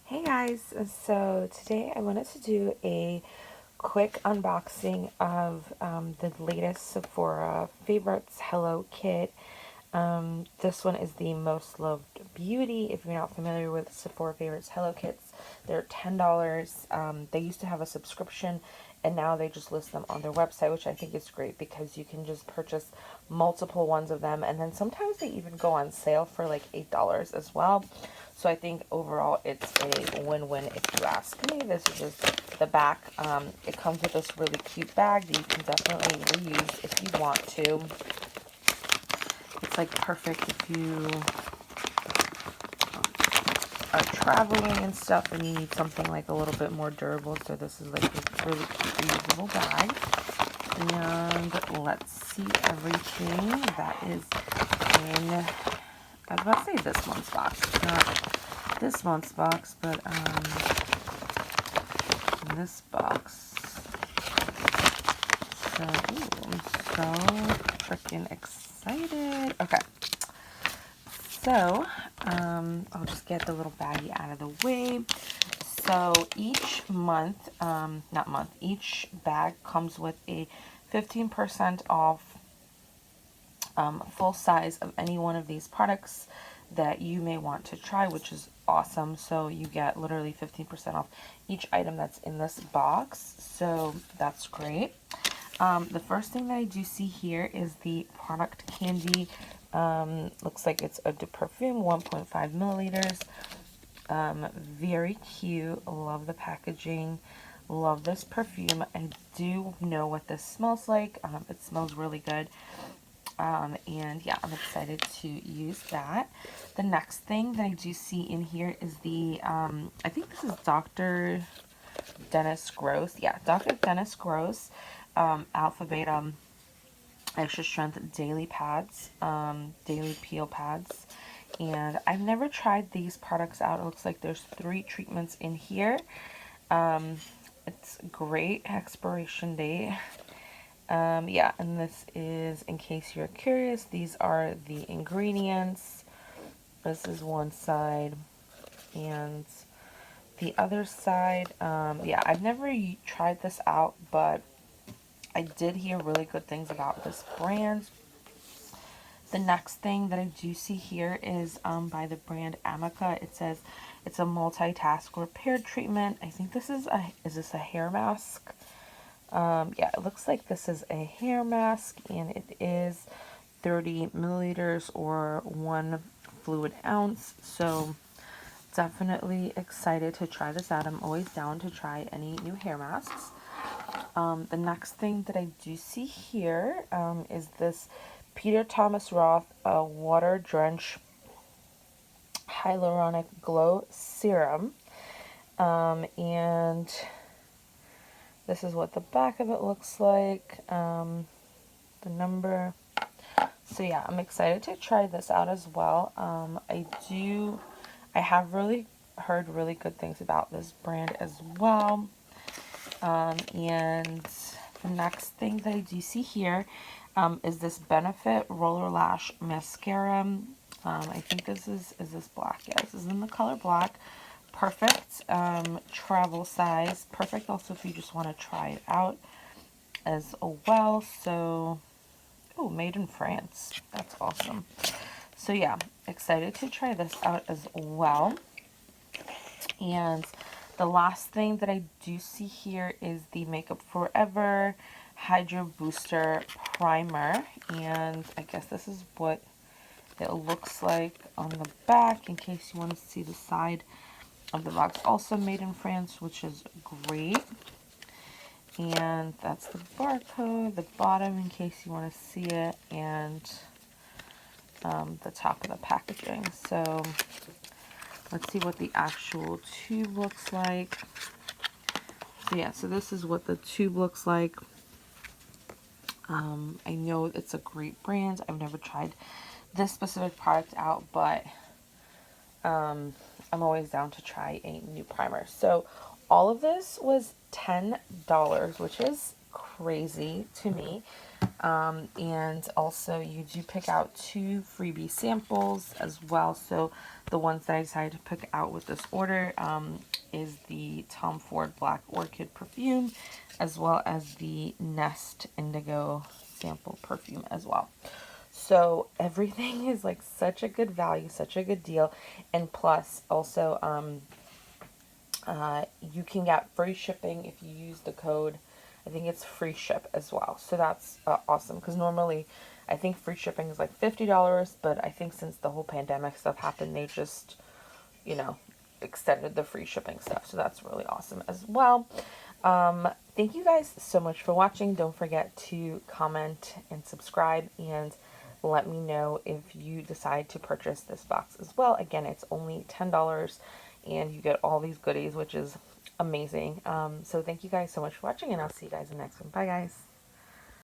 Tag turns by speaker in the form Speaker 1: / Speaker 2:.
Speaker 1: Hey guys, so today I wanted to do a quick unboxing of the latest Sephora favorites Hello Kit. This one is the Most Loved Beauty. If you're not familiar with Sephora favorites Hello Kits, they're $10. They used to have a subscription and now they just list them on their website, which I think is great because you can just purchase multiple ones of them, and then sometimes they even go on sale for like $8 as well. So I think overall it's a win-win if you ask me. This is just the back. It comes with this really cute bag that you can definitely reuse if you want to. It's like perfect if you are traveling and stuff and you need something like a little bit more durable. So this is like a really cute reusable bag. And let's see everything that is in, I was about to say this month's box. It's not this month's box, but in this box. So, ooh, I'm so freaking excited. Okay. So, I'll just get the little baggie out of the way. So each month, each bag comes with a 15% off full size of any one of these products that you may want to try, which is awesome. So you get literally 15% off each item that's in this box. So that's great. The first thing that I do see here is the product candy. Looks like it's a Perfume, 1.5 milliliters. Very cute. Love the packaging. Love this perfume. I do know what this smells like. It smells really good. And yeah, I'm excited to use that. The next thing that I do see in here is the, I think this is Dr. Dennis Gross. Yeah, Dr. Dennis Gross, Alpha Beta Extra Strength Daily Pads, Daily Peel Pads. And I've never tried these products out. It looks like there's 3 treatments in here. It's great expiration date. Yeah, and this is, in case you're curious, these are the ingredients. This is one side, and the other side, yeah, I've never tried this out, but I did hear really good things about this brand. The next thing that I do see here is by the brand Amica. It says it's a multitask repair treatment. I think this is this a hair mask? Yeah, it looks like this is a hair mask, and it is 30 milliliters or 1 fluid ounce. So definitely excited to try this out. I'm always down to try any new hair masks. The next thing that I do see here is this Peter Thomas Roth Water Drench Hyaluronic Glow Serum. And this is what the back of it looks like. The number. So yeah, I'm excited to try this out as well. I have really heard really good things about this brand as well. And the next thing that I do see here is this Benefit Roller Lash Mascara. I think this is this black? Yeah, this is in the color black. Perfect travel size. Perfect also if you just want to try it out as well. So, oh, made in France. That's awesome. So yeah, excited to try this out as well. And the last thing that I do see here is the Makeup Forever Hydro Booster Primer. And I guess this is what it looks like on the back in case you want to see the side of the box. Also made in France, which is great. And that's the barcode, the bottom in case you want to see it, and the top of the packaging. So let's see what the actual tube looks like. So yeah, so this is what the tube looks like. I know it's a great brand. I've never tried this specific product out, but I'm always down to try a new primer. So all of this was $10, which is crazy to me. And also you do pick out 2 freebie samples as well. So the ones that I decided to pick out with this order is the Tom Ford Black Orchid perfume, as well as the Nest Indigo sample perfume as well. So everything is like such a good value, such a good deal. And plus also you can get free shipping if you use the code. I think it's free ship as well. So that's awesome, because normally I think free shipping is like $50, but I think since the whole pandemic stuff happened, they just, you know, extended the free shipping stuff. So that's really awesome as well. Thank you guys so much for watching. Don't forget to comment and subscribe, and let me know if you decide to purchase this box as well. Again, it's only $10 and you get all these goodies, which is amazing. So thank you guys so much for watching, and I'll see you guys in the next one. Bye guys.